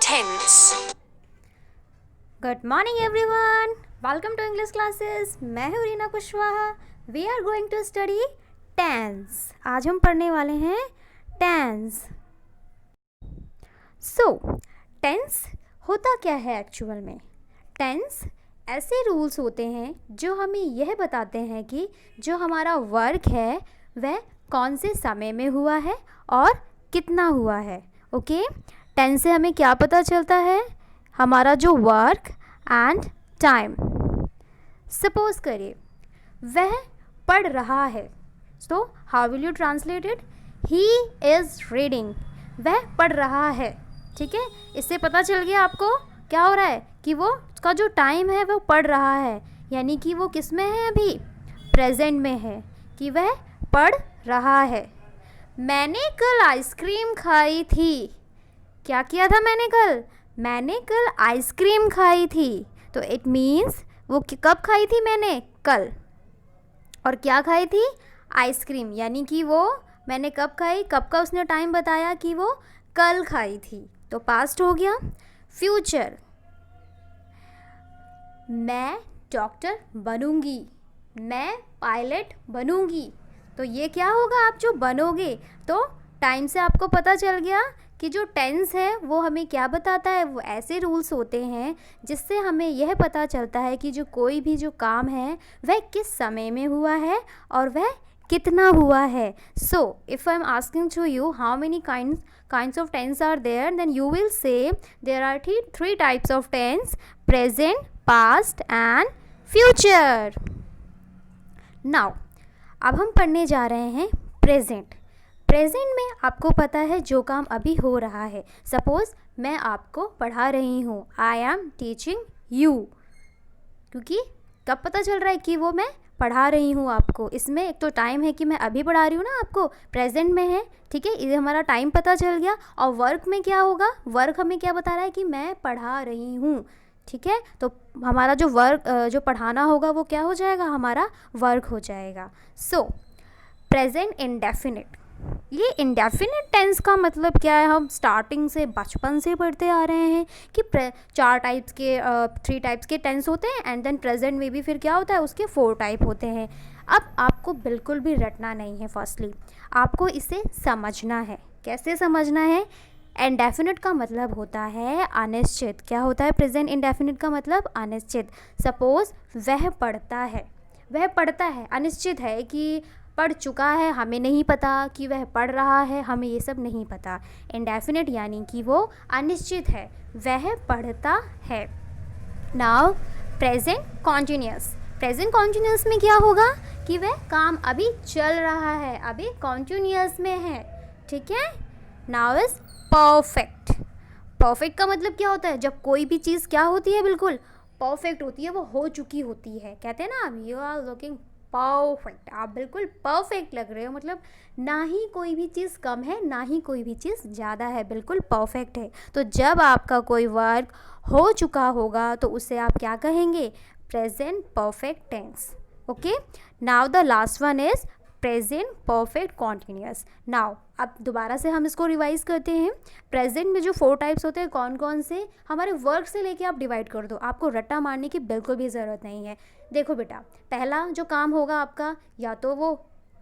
tense. Good morning everyone, welcome to English classes. मैं हूँ Reena Kushwaha. We are going to study tense. आज हम पढ़ने वाले हैं टेंस। सो टेंस होता क्या है एक्चुअल में? टेंस ऐसे रूल्स होते हैं जो हमें यह बताते हैं कि जो हमारा वर्क है वह कौन से समय में हुआ है और कितना हुआ है। ओके, टेंस से हमें क्या पता चलता है? हमारा जो वर्क एंड टाइम। सपोज करिए वह पढ़ रहा है, so how will you translate it? He is reading. वह पढ़ रहा है। ठीक है, इससे पता चल गया आपको क्या हो रहा है कि वो उसका जो टाइम है वो पढ़ रहा है, यानी कि वो किस में है? अभी प्रेजेंट में है कि वह पढ़ रहा है। मैंने कल आइसक्रीम खाई थी। क्या किया था मैंने कल? मैंने कल आइसक्रीम खाई थी। तो इट मीन्स वो कब खाई थी? मैंने कल। और क्या खाई थी? आइसक्रीम। यानी कि वो मैंने कब खाई, कब का उसने टाइम बताया कि वो कल खाई थी। तो पास्ट हो गया। फ्यूचर, मैं डॉक्टर बनूंगी, मैं पायलट बनूंगी। तो ये क्या होगा? आप जो बनोगे, तो टाइम से आपको पता चल गया कि जो टेंस है वो हमें क्या बताता है। वो ऐसे रूल्स होते हैं जिससे हमें यह पता चलता है कि जो कोई भी जो काम है वह किस समय में हुआ है और वह कितना हुआ है। So if I am asking to you how many kinds of tense are there, then you will say there are three types of tense: present, past and future. Now अब हम पढ़ने जा रहे हैं प्रेजेंट। प्रेजेंट में आपको पता है जो काम अभी हो रहा है। सपोज मैं आपको पढ़ा रही हूँ, आई एम टीचिंग यू। क्योंकि कब पता चल रहा है कि वो मैं पढ़ा रही हूँ आपको? इसमें एक तो टाइम है कि मैं अभी पढ़ा रही हूँ ना आपको, प्रेजेंट में है। ठीक है, ये हमारा टाइम पता चल गया। और वर्क में क्या होगा? वर्क हमें क्या बता रहा है कि मैं पढ़ा रही हूँ। ठीक है, तो हमारा जो वर्क जो पढ़ाना होगा वो क्या हो जाएगा? हमारा वर्क हो जाएगा। सो प्रेजेंट इंडेफिनिट। ये इंडेफिनिट टेंस का मतलब क्या है? हम स्टार्टिंग से बचपन से पढ़ते आ रहे हैं कि थ्री टाइप्स के टेंस होते हैं एंड देन प्रेजेंट में भी फिर क्या होता है? उसके 4 टाइप होते हैं। अब आपको बिल्कुल भी रटना नहीं है। फर्स्टली आपको इसे समझना है। कैसे समझना है? इंडेफिनिट का मतलब होता है अनिश्चित। क्या होता है प्रेजेंट इंडेफिनिट का मतलब? अनिश्चित। सपोज वह पढ़ता है, वह पढ़ता है अनिश्चित है कि पढ़ चुका है, हमें नहीं पता कि वह पढ़ रहा है, हमें ये सब नहीं पता। इंडेफिनिट यानी कि वो अनिश्चित है, वह पढ़ता है। Now present continuous. Present continuous में क्या होगा कि वह काम अभी चल रहा है, अभी कॉन्टिन्यूस में है। ठीक है। Now is perfect. परफेक्ट का मतलब क्या होता है? जब कोई भी चीज़ क्या होती है? बिल्कुल परफेक्ट होती है, वो हो चुकी होती है। कहते हैं ना आप, यू आर लुकिंग परफेक्ट, आप बिल्कुल परफेक्ट लग रहे हो। मतलब ना ही कोई भी चीज़ कम है, ना ही कोई भी चीज़ ज़्यादा है, बिल्कुल परफेक्ट है। तो जब आपका कोई वर्क हो चुका होगा तो उसे आप क्या कहेंगे? Present perfect tense. Okay, now the last one is present perfect continuous. Now अब दोबारा से हम इसको रिवाइज करते हैं। प्रेजेंट में जो 4 टाइप्स होते हैं कौन कौन से? हमारे वर्क से लेके आप डिवाइड कर दो, आपको रट्टा मारने की बिल्कुल भी ज़रूरत नहीं है। देखो बेटा, पहला जो काम होगा आपका, या तो वो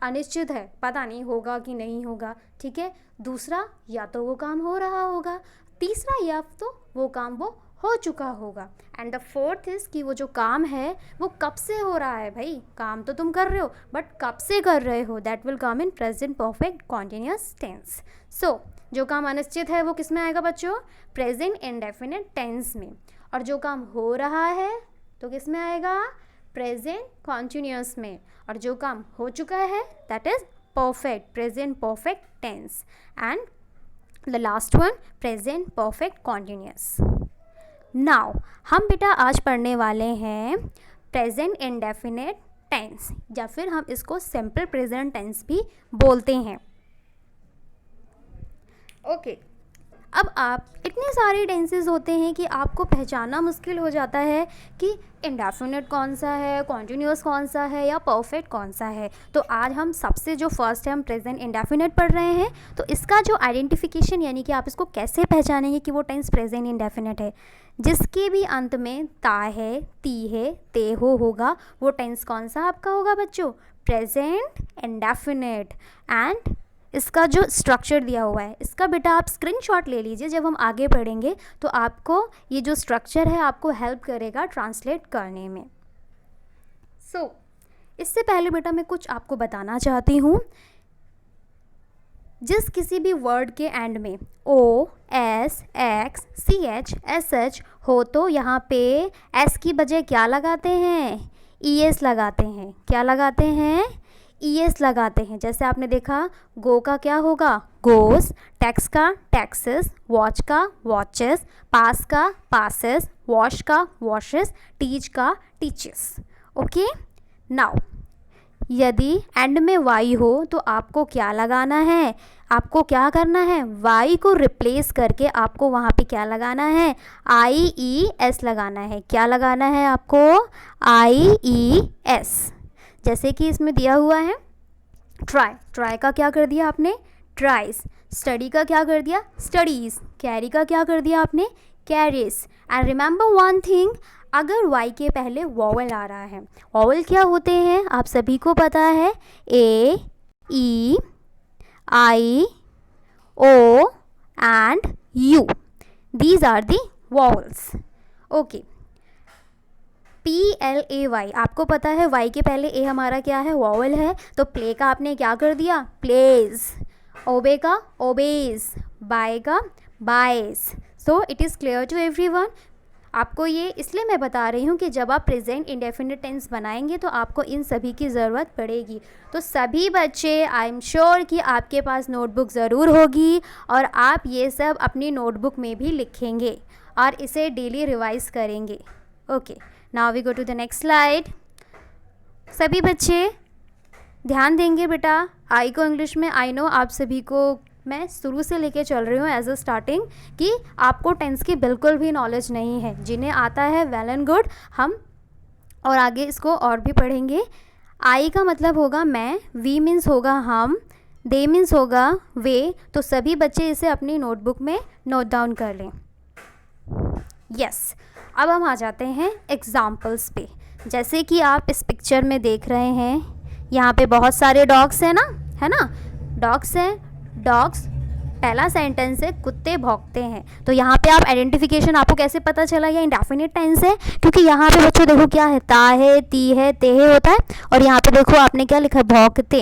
अनिश्चित है, पता नहीं होगा कि नहीं होगा। ठीक है। दूसरा, या तो वो काम हो रहा होगा। तीसरा, या तो वो काम वो हो चुका होगा। एंड द फोर्थ इज़ कि वो जो काम है वो कब से हो रहा है। भाई काम तो तुम कर रहे हो, बट कब से कर रहे हो? That will come in present perfect continuous tense. So जो काम अनिश्चित है वो किस में आएगा बच्चों? प्रेजेंट इंडेफिनिट टेंस में। और जो काम हो रहा है तो किस में आएगा? प्रेजेंट कॉन्टिन्यूस में। और जो काम हो चुका है that is perfect, present perfect tense. And the last one present perfect continuous. Now हम बेटा आज पढ़ने वाले हैं प्रेजेंट इंडेफिनिट टेंस, या फिर हम इसको सिंपल प्रेजेंट टेंस भी बोलते हैं। ओके, अब आप इतने सारे टेंसेस होते हैं कि आपको पहचानना मुश्किल हो जाता है कि इंडेफिनिट कौन सा है, कॉन्टिन्यूअस कौन सा है या परफेक्ट कौन सा है। तो आज हम सबसे जो फर्स्ट है हम प्रेजेंट इंडेफिनिट पढ़ रहे हैं। तो इसका जो आइडेंटिफिकेशन यानी कि आप इसको कैसे पहचानेंगे कि वो टेंस प्रेजेंट इंडेफिनिट है, जिसके भी अंत में ता है, ती है, ते हो होगा, वो टेंस कौन सा आपका होगा बच्चों, प्रेजेंट इंडेफिनिट। एंड इसका जो स्ट्रक्चर दिया हुआ है इसका बेटा आप स्क्रीनशॉट ले लीजिए, जब हम आगे पढ़ेंगे तो आपको ये जो स्ट्रक्चर है आपको हेल्प करेगा ट्रांसलेट करने में। इससे पहले बेटा मैं कुछ आपको बताना चाहती हूँ। जिस किसी भी वर्ड के एंड में O, S, X, C H, S H हो तो यहाँ पे एस की बजाय क्या लगाते हैं, ई एस लगाते हैं। क्या लगाते हैं, ई एस लगाते हैं। जैसे आपने देखा गो का क्या होगा, गोस, टैक्स का टैक्सेस, वॉच का वॉचेस, पास का पासेस, वॉश का वॉशेस, टीच का टीचेस। ओके, नाउ यदि एंड में वाई हो तो आपको क्या लगाना है, आपको क्या करना है, वाई को रिप्लेस करके आपको वहाँ पे क्या लगाना है, आई ई एस लगाना है। क्या लगाना है आपको, आई ई एस। जैसे कि इसमें दिया हुआ है ट्राई, ट्राई का क्या कर दिया आपने, ट्राइज। स्टडी का क्या कर दिया, स्टडीज़। कैरी का क्या कर दिया आपने, carries. And remember one thing, अगर वाई के पहले वॉवल आ रहा है, वॉवल क्या होते हैं आप सभी को पता है, A, E, I, O and U, these are the vowels. Okay, PLAY, आपको पता है वाई के पहले ए हमारा क्या है, वॉवल है। तो प्ले का आपने क्या कर दिया, प्लेज। ओबे का ओबेज, बाय का buys. So it is clear to everyone. आपको ये इसलिए मैं बता रही हूँ कि जब आप प्रेजेंट इंडेफिनिट टेंस बनाएंगे तो आपको इन सभी की ज़रूरत पड़ेगी। तो सभी बच्चे, आई एम श्योर कि आपके पास नोटबुक ज़रूर होगी और आप ये सब अपनी नोटबुक में भी लिखेंगे और इसे डेली रिवाइज करेंगे। Okay, now we go to the next slide. सभी बच्चे ध्यान देंगे बेटा। आई को इंग्लिश में, आई नो आप सभी को मैं शुरू से लेके चल रही हूँ एज अ स्टार्टिंग कि आपको टेंस की बिल्कुल भी नॉलेज नहीं है। जिन्हें आता है वेल एंड गुड, हम और आगे इसको और भी पढ़ेंगे। आई का मतलब होगा मैं, वी मीन्स होगा हम, दे मीन्स होगा वे। तो सभी बच्चे इसे अपनी नोटबुक में नोट डाउन कर लें। यस, अब हम आ जाते हैं एग्जाम्पल्स पे। जैसे कि आप इस पिक्चर में देख रहे हैं, यहाँ पे बहुत सारे डॉग्स हैं ना, है ना, डॉग्स हैं। डॉग्स पहला सेंटेंस है कुत्ते भौंकते हैं। तो यहाँ पे आप आइडेंटिफिकेशन, आपको कैसे पता चला ये इंडेफिनिट टेंस है, क्योंकि यहाँ पे बच्चों देखो क्या है, ता है, ती है, ते है होता है। और यहाँ पे देखो आपने क्या लिखा है, भौंकते,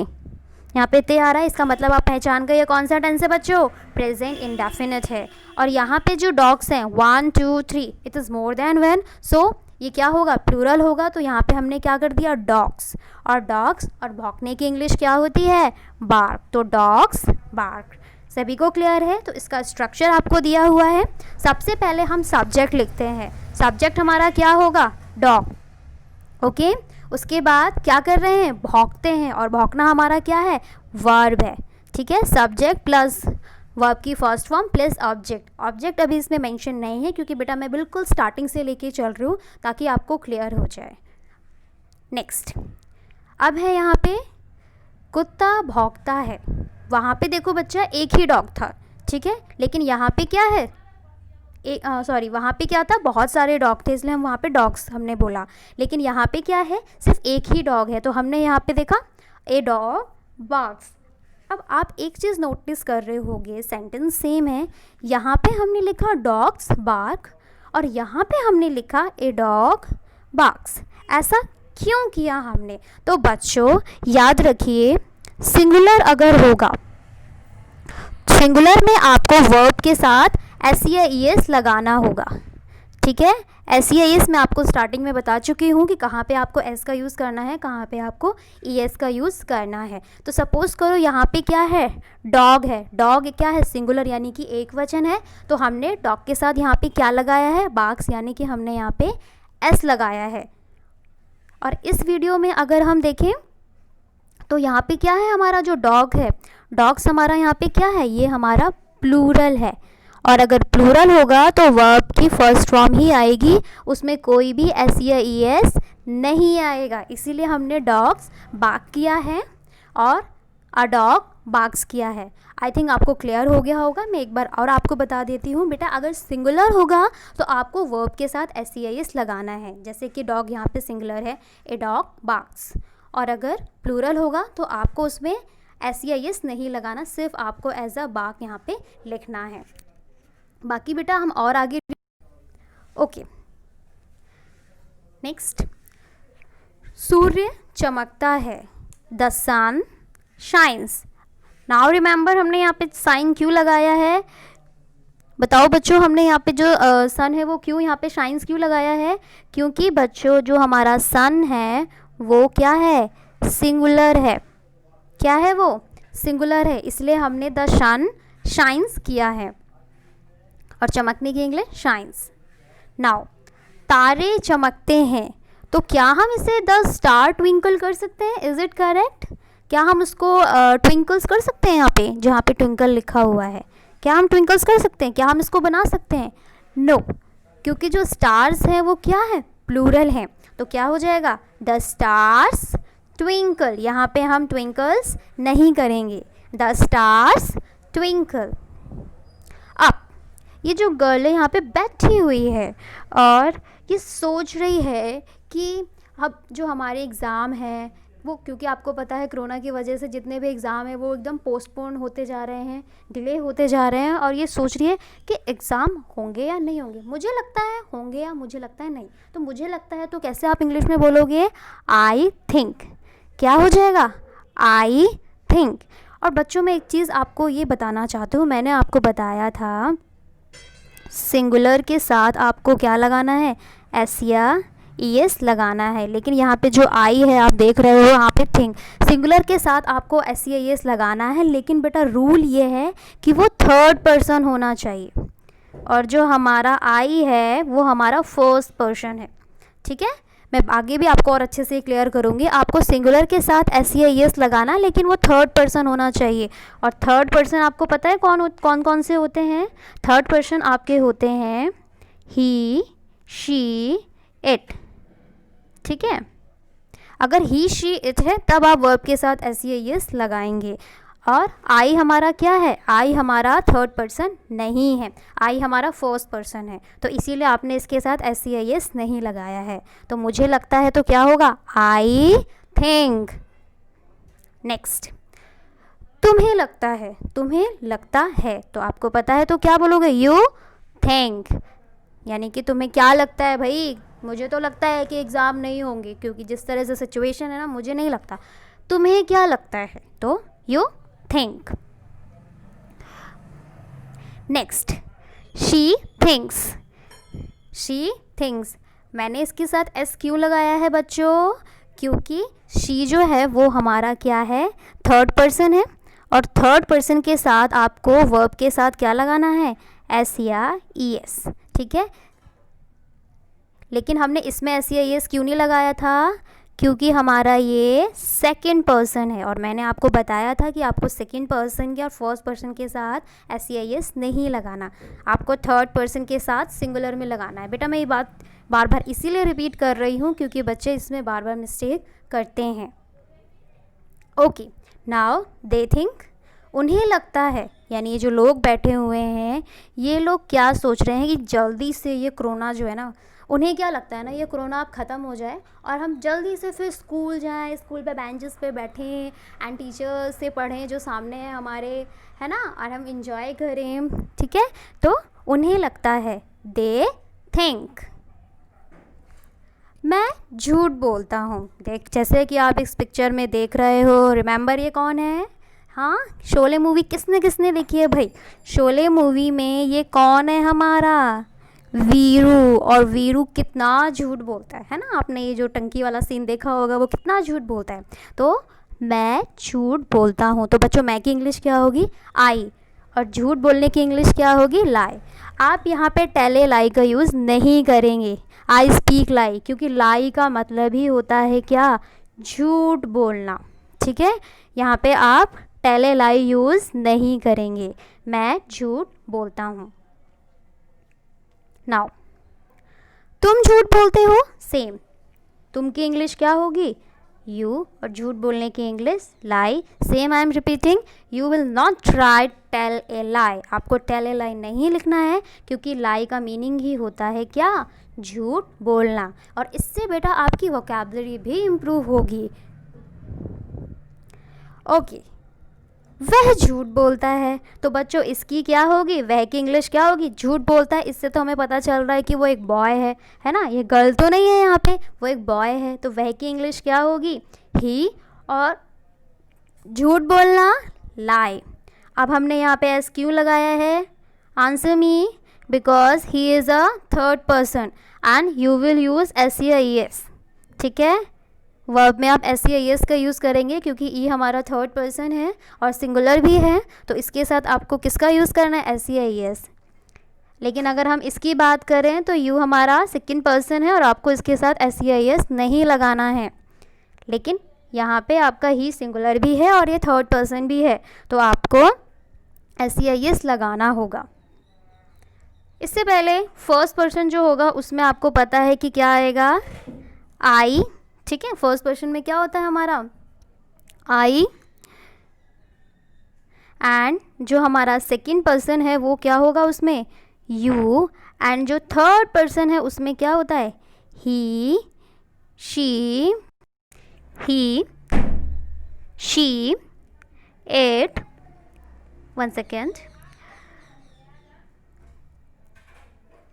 यहाँ पे ते आ रहा है। इसका मतलब आप पहचान गए ये कौन सा टेंस है बच्चों, प्रेजेंट इंडेफिनिट है। और यहाँ पे जो डॉग्स हैं 1 2 3, it is more than one. So ये क्या होगा, प्लूरल होगा। तो यहाँ पे हमने क्या कर दिया, डॉग्स। और डॉग्स और भौंकने की इंग्लिश क्या होती है, बार्क। तो डॉग्स बार्क। सभी को क्लियर है। तो इसका स्ट्रक्चर आपको दिया हुआ है। सबसे पहले हम सब्जेक्ट लिखते हैं। सब्जेक्ट हमारा क्या होगा, डॉग। ओके, उसके बाद क्या कर रहे हैं, भौंकते हैं। और भौंकना हमारा क्या है, वर्ब है। ठीक है, सब्जेक्ट प्लस वर्ब की first form plus object. Object अभी इसमें मेंशन नहीं है क्योंकि बेटा मैं बिल्कुल स्टार्टिंग से लेके चल रही हूँ ताकि आपको क्लियर हो जाए। नेक्स्ट, अब है यहाँ पे कुत्ता भौंकता है। वहाँ पे देखो बच्चा एक ही डॉग था, ठीक है, लेकिन यहाँ पे क्या है, वहाँ पे क्या था, बहुत सारे डॉग थे, इसलिए हम वहाँ पे डॉग्स हमने बोला। लेकिन यहाँ पे क्या है, सिर्फ एक ही डॉग है। तो हमने यहाँ पे देखा ए डॉग बार्क्स। अब आप एक चीज़ नोटिस कर रहे होंगे, सेंटेंस सेम है। यहाँ पे हमने लिखा डॉग्स बार्क और यहाँ पे हमने लिखा ए डॉग बार्क्स। ऐसा क्यों किया हमने, तो बच्चों याद रखिए, सिंगुलर अगर होगा, सिंगुलर में आपको वर्ब के साथ एस या ई एस लगाना होगा। ठीक है, एस या ई एस मैं आपको स्टार्टिंग में बता चुकी हूँ कि कहाँ पे आपको एस का यूज़ करना है, कहाँ पे आपको ई एस का यूज़ करना है। तो सपोज़ करो यहाँ पे क्या है, डॉग है। डॉग क्या है, सिंगुलर यानी कि एक वचन है। तो हमने डॉग के साथ यहाँ पे क्या लगाया है, बार्क्स, यानी कि हमने यहाँ पे एस लगाया है। और इस वीडियो में अगर हम देखें तो यहाँ पे क्या है, हमारा जो डॉग है, डॉग्स हमारा यहाँ पे क्या है, ये हमारा प्लूरल है। और अगर प्लूरल होगा तो वर्ब की फर्स्ट फॉर्म ही आएगी, उसमें कोई भी एस या ई एस नहीं आएगा। इसीलिए हमने डॉग्स बार्क किया है और अ डॉग बार्क्स किया है। आई थिंक आपको क्लियर हो गया होगा। मैं एक बार और आपको बता देती हूँ बेटा, अगर सिंगुलर होगा तो आपको वर्ब के साथ एस ई आई एस लगाना है, जैसे कि डॉग यहाँ पे सिंगुलर है, ए डॉग बार्क्स। और अगर प्लूरल होगा तो आपको उसमें एस ई आई एस नहीं लगाना, सिर्फ आपको एज अ बार्क यहाँ पे लिखना है। बाकी बेटा हम और आगे ओके। नेक्स्ट, सूर्य चमकता है, the sun shines. Now remember हमने यहाँ पे साइन क्यों लगाया है, बताओ बच्चों, हमने यहाँ पे जो सन है वो क्यों यहाँ पे शाइन्स क्यों लगाया है? क्योंकि बच्चों जो हमारा सन है वो क्या है, सिंगुलर है। क्या है वो, सिंगुलर है, इसलिए हमने द सन शाइन्स किया है। और चमकने की इंग्लिश शाइन्स। नाउ तारे चमकते हैं, तो क्या हम इसे द स्टार ट्विंकल कर सकते हैं? Is it correct? क्या हम उसको ट्विंकल्स कर सकते हैं? यहाँ पे जहाँ पे ट्विंकल लिखा हुआ है, क्या हम ट्विंकल्स कर सकते हैं? क्या हम इसको बना सकते हैं? नो, क्योंकि जो स्टार्स हैं वो क्या है, प्लूरल है। तो क्या हो जाएगा, द स्टार्स ट्विंकल। यहाँ पे हम ट्विंकल्स नहीं करेंगे, द स्टार्स ट्विंकल। अब ये जो गर्ल है यहाँ पे बैठी हुई है और ये सोच रही है कि अब जो हमारे एग्ज़ाम है वो, क्योंकि आपको पता है कोरोना की वजह से जितने भी एग्ज़ाम है वो एकदम पोस्टपोन होते जा रहे हैं, डिले होते जा रहे हैं, और ये सोच रही है कि एग्ज़ाम होंगे या नहीं होंगे। मुझे लगता है होंगे या मुझे लगता है नहीं। तो मुझे लगता है तो कैसे आप इंग्लिश में बोलोगे, आई थिंक। क्या हो जाएगा, आई थिंक। और बच्चों में एक चीज़ आपको ये बताना चाहती हूँ, मैंने आपको बताया था सिंगुलर के साथ आपको क्या लगाना है, एस या ई एस लगाना है, लेकिन यहाँ पे जो आई है आप देख रहे हो यहाँ पे थिंक। सिंगुलर के साथ आपको एस या ई एस लगाना है, लेकिन बेटा रूल ये है कि वो थर्ड पर्सन होना चाहिए, और जो हमारा आई है वो हमारा फर्स्ट पर्सन है। ठीक है, मैं आगे भी आपको और अच्छे से क्लियर करूँगी। आपको सिंगुलर के साथ एस या ई एस लगाना, लेकिन वो थर्ड पर्सन होना चाहिए। और थर्ड पर्सन आपको पता है कौन कौन से होते हैं? थर्ड पर्सन आपके होते हैं ही, शी, इट। ठीक है, अगर ही, शी, इट है तब आप वर्ब के साथ एस या ई एस लगाएंगे। और आई हमारा क्या है, आई हमारा थर्ड पर्सन नहीं है, आई हमारा फर्स्ट पर्सन है, तो इसीलिए आपने इसके साथ एस या ई एस नहीं लगाया है। तो मुझे लगता है तो क्या होगा, आई थिंक। नेक्स्ट, तुम्हें लगता है, तुम्हें लगता है, तो आपको पता है तो क्या बोलोगे, यू थिंक। यानी कि तुम्हें क्या लगता है भाई, मुझे तो लगता है कि एग्ज़ाम नहीं होंगे, क्योंकि जिस तरह से सिचुएशन है ना, मुझे नहीं लगता। तुम्हें क्या लगता है, तो you think. Next, she thinks. She thinks, मैंने इसके साथ एस क्यों लगाया है बच्चों? क्योंकि शी जो है वो हमारा क्या है, थर्ड पर्सन है, और थर्ड पर्सन के साथ आपको वर्ब के साथ क्या लगाना है, एस या ई एस। ठीक है, लेकिन हमने इसमें एस या ई एस क्यों नहीं लगाया था? क्योंकि हमारा ये सेकंड पर्सन है, और मैंने आपको बताया था कि आपको सेकंड पर्सन के और फर्स्ट पर्सन के साथ एस या ई एस नहीं लगाना, आपको थर्ड पर्सन के साथ सिंगुलर में लगाना है। बेटा मैं ये बात बार बार इसीलिए रिपीट कर रही हूँ क्योंकि बच्चे इसमें बार बार मिस्टेक करते हैं। ओके, नाउ दे थिंक, उन्हें लगता है, यानी ये जो लोग बैठे हुए हैं ये लोग क्या सोच रहे हैं कि जल्दी से ये कोरोना जो है ना, उन्हें क्या लगता है ना, ये कोरोना अब ख़त्म हो जाए और हम जल्दी से फिर स्कूल जाएं, स्कूल पे बेंचेस पे बैठें एंड टीचर्स से पढ़ें जो सामने है हमारे, है ना, और हम इंजॉय करें। ठीक है, तो उन्हें लगता है, दे थिंक। मैं झूठ बोलता हूँ, देख जैसे कि आप इस पिक्चर में देख रहे हो, रिमेंबर ये कौन है, हाँ, शोले मूवी किसने किसने देखी है भाई? शोले मूवी में ये कौन है हमारा, वीरू। और वीरू कितना झूठ बोलता है ना, आपने ये जो टंकी वाला सीन देखा होगा, वो कितना झूठ बोलता है। तो मैं झूठ बोलता हूँ, तो बच्चों मैं की इंग्लिश क्या होगी, आई, और झूठ बोलने की इंग्लिश क्या होगी, लाई। आप यहाँ पे टेल ए लाई का यूज़ नहीं करेंगे, आई स्पीक लाई, क्योंकि लाई का मतलब ही होता है क्या, झूठ बोलना। ठीक है, यहाँ पे आप टेल ए लाई यूज़ नहीं करेंगे, मैं झूठ बोलता हूँ। नाउ तुम झूठ बोलते हो, सेम, तुम की इंग्लिश क्या होगी, यू, और झूठ बोलने की English lie, same I am repeating, you will not try tell a lie, आपको टेल ए लाई नहीं लिखना है, क्योंकि लाई का मीनिंग ही होता है क्या, झूठ बोलना, और इससे बेटा आपकी वोकैबुलरी भी इम्प्रूव होगी। ओके, वह झूठ बोलता है, तो बच्चों इसकी क्या होगी, वह की इंग्लिश क्या होगी, झूठ बोलता है, इससे तो हमें पता चल रहा है कि वो एक बॉय है ना, ये गर्ल तो नहीं है यहाँ पे, वो एक बॉय है, तो वह की इंग्लिश क्या होगी, ही, और झूठ बोलना लाई। अब हमने यहाँ पे एस क्यों लगाया है, answer me, because he is a third person and you will use S E I S, ठीक है, वर्ब में आप एस ई आई एस का यूज़ करेंगे क्योंकि ई हमारा थर्ड पर्सन है और सिंगुलर भी है, तो इसके साथ आपको किसका यूज़ करना है, एस ई आई एस। लेकिन अगर हम इसकी बात करें तो यू हमारा सेकंड पर्सन है और आपको इसके साथ एस ई आई एस नहीं लगाना है, लेकिन यहाँ पे आपका ही सिंगुलर भी है और ये थर्ड पर्सन भी है, तो आपको एस ई आई एस लगाना होगा। इससे पहले फर्स्ट पर्सन जो होगा उसमें आपको पता है कि क्या आएगा, आई, ठीक है, फर्स्ट पर्सन में क्या होता है हमारा, आई, एंड जो हमारा सेकंड पर्सन है वो क्या होगा उसमें, यू, एंड जो थर्ड पर्सन है उसमें क्या होता है, he, she, it, one second,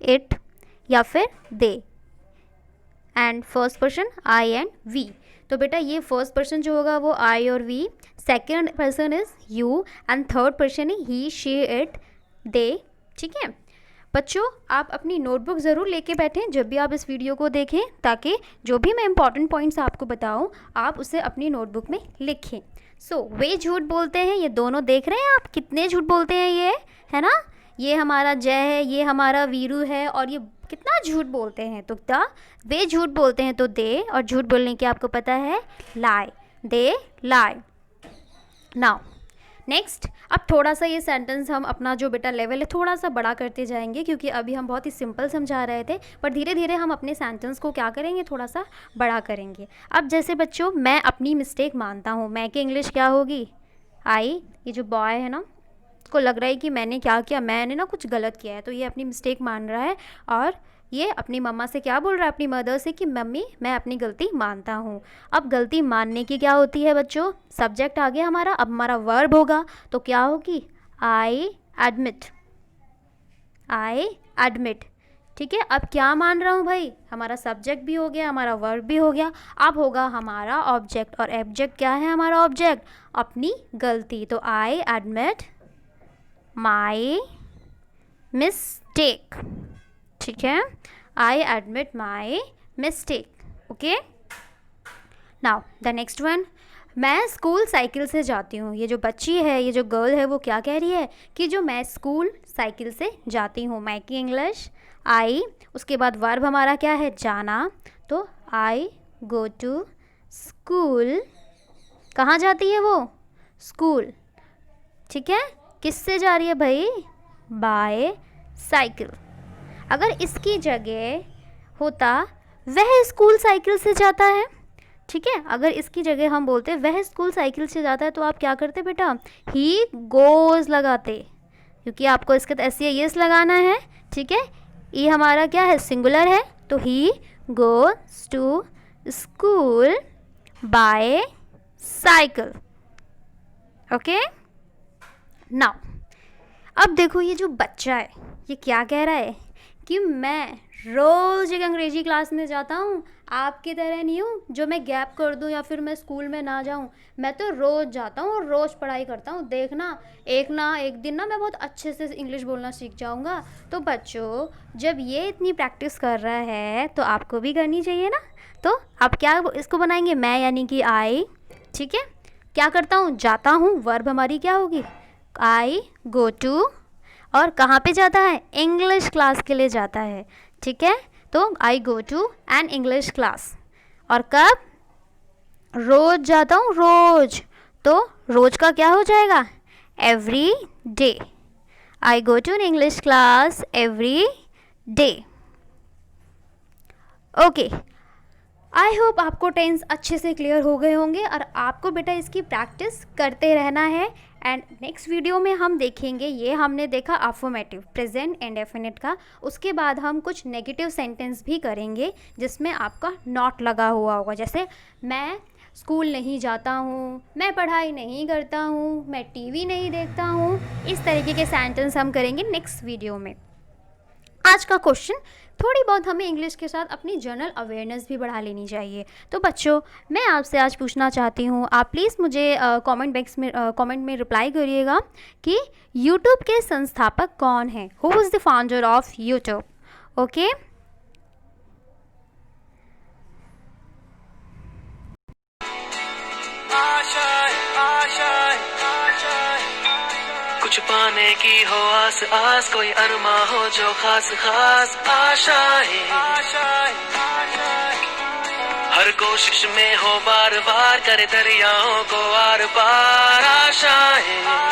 it या फिर they, and first person I and we. तो बेटा ये फर्स्ट पर्सन जो होगा वो आई और we, second person is you and third person है ही, शी, इट, दे, ठीक है। बच्चों आप अपनी नोटबुक ज़रूर लेके बैठें जब भी आप इस वीडियो को देखें, ताकि जो भी मैं इंपॉर्टेंट पॉइंट्स आपको बताऊं आप उसे अपनी नोटबुक में लिखें। सो वे झूठ बोलते हैं, ये दोनों देख रहे हैं आप कितने झूठ बोलते हैं, ये है ना, ये हमारा जय है, ये हमारा वीरू है, और ये कितना झूठ बोलते हैं, तो वे झूठ बोलते हैं, तो दे, और झूठ बोलने की आपको पता है लाई, दे लाई। नाउ नेक्स्ट, अब थोड़ा सा ये सेंटेंस हम अपना जो बेटा लेवल है थोड़ा सा बड़ा करते जाएंगे, क्योंकि अभी हम बहुत ही सिंपल समझा रहे थे, पर धीरे धीरे हम अपने सेंटेंस को क्या करेंगे, थोड़ा सा बड़ा करेंगे। अब जैसे बच्चों मैं अपनी मिस्टेक मानता हूँ, मैं की इंग्लिश क्या होगी, आई, ये जो बॉय है ना उसको लग रहा है कि मैंने क्या किया, मैंने ना कुछ गलत किया है, तो ये अपनी मिस्टेक मान रहा है और ये अपनी मम्मा से क्या बोल रहा है, अपनी मदर से, कि मम्मी मैं अपनी गलती मानता हूँ। अब गलती मानने की क्या होती है बच्चों, सब्जेक्ट आ गया हमारा, अब हमारा वर्ब होगा, तो क्या होगी, आई एडमिट, आई एडमिट, ठीक है। अब क्या मान रहा हूँ भाई, हमारा सब्जेक्ट भी हो गया, हमारा वर्ब भी हो गया, अब होगा हमारा ऑब्जेक्ट, और ऑब्जेक्ट क्या है हमारा ऑब्जेक्ट, अपनी गलती, तो आई एडमिट माई मिस्टेक, ठीक है, I admit my mistake, okay. Now the next one, मैं स्कूल साइकिल से जाती हूँ, ये जो बच्ची है, ये जो गर्ल है, वो क्या कह रही है कि जो मैं स्कूल साइकिल से जाती हूँ, मैं की इंग्लिश आई, उसके बाद वर्ब हमारा क्या है, जाना, तो आई गो टू स्कूल, कहाँ जाती है वो, स्कूल, ठीक है, किससे जा रही है भाई, बाय साइकिल। अगर इसकी जगह होता वह स्कूल साइकिल से जाता है, ठीक है, अगर इसकी जगह हम बोलते वह स्कूल साइकिल से जाता है, तो आप क्या करते बेटा, ही गोज़ लगाते, क्योंकि आपको इसके तो एस एस लगाना है, ठीक है, ये हमारा क्या है, सिंगुलर है, तो he goes to school by cycle, okay. Now अब देखो ये जो बच्चा है ये क्या कह रहा है कि मैं रोज़ एक अंग्रेजी क्लास में जाता हूँ, आपकी तरह नहीं हूँ जो मैं गैप कर दूँ या फिर मैं स्कूल में ना जाऊँ, मैं तो रोज़ जाता हूँ और रोज़ पढ़ाई करता हूँ, देखना एक दिन ना मैं बहुत अच्छे से इंग्लिश बोलना सीख जाऊँगा। तो बच्चों जब ये इतनी प्रैक्टिस कर रहा है तो आपको भी करनी चाहिए ना, तो आप क्या इसको बनाएंगे, मैं यानी कि आई, ठीक है, क्या करता हूँ, जाता हूँ, वर्ब हमारी क्या होगी, आई गो टू, और कहाँ पे जाता है, इंग्लिश क्लास के लिए जाता है, ठीक है, तो I go to an English class, और कब, रोज़ जाता हूँ, रोज़, तो रोज़ का क्या हो जाएगा, every day, I go to an English class every day. Okay, I hope आपको टेंस अच्छे से क्लियर हो गए होंगे और आपको बेटा इसकी प्रैक्टिस करते रहना है। एंड नेक्स्ट वीडियो में हम देखेंगे, ये हमने देखा अफर्मेटिव प्रेजेंट इंडेफिनिट का, उसके बाद हम कुछ नेगेटिव सेंटेंस भी करेंगे जिसमें आपका नॉट लगा हुआ होगा, जैसे मैं स्कूल नहीं जाता हूँ, मैं पढ़ाई नहीं करता हूँ, मैं टीवी नहीं देखता हूँ। इस तरीके के सेंटेंस हम करेंगे नेक्स्ट वीडियो में। आज का क्वेश्चन, थोड़ी बहुत हमें इंग्लिश के साथ अपनी जनरल अवेयरनेस भी बढ़ा लेनी चाहिए। तो बच्चों, मैं आपसे आज पूछना चाहती हूँ, आप प्लीज़ मुझे कमेंट में रिप्लाई करिएगा कि यूट्यूब के संस्थापक कौन हैं, who is the founder of YouTube. Okay, कुछ पाने की हो आस आस, कोई अरमा हो जो खास खास आशाएं, हर कोशिश में हो बार बार, करे दरियाओं को आर पार आशाएं।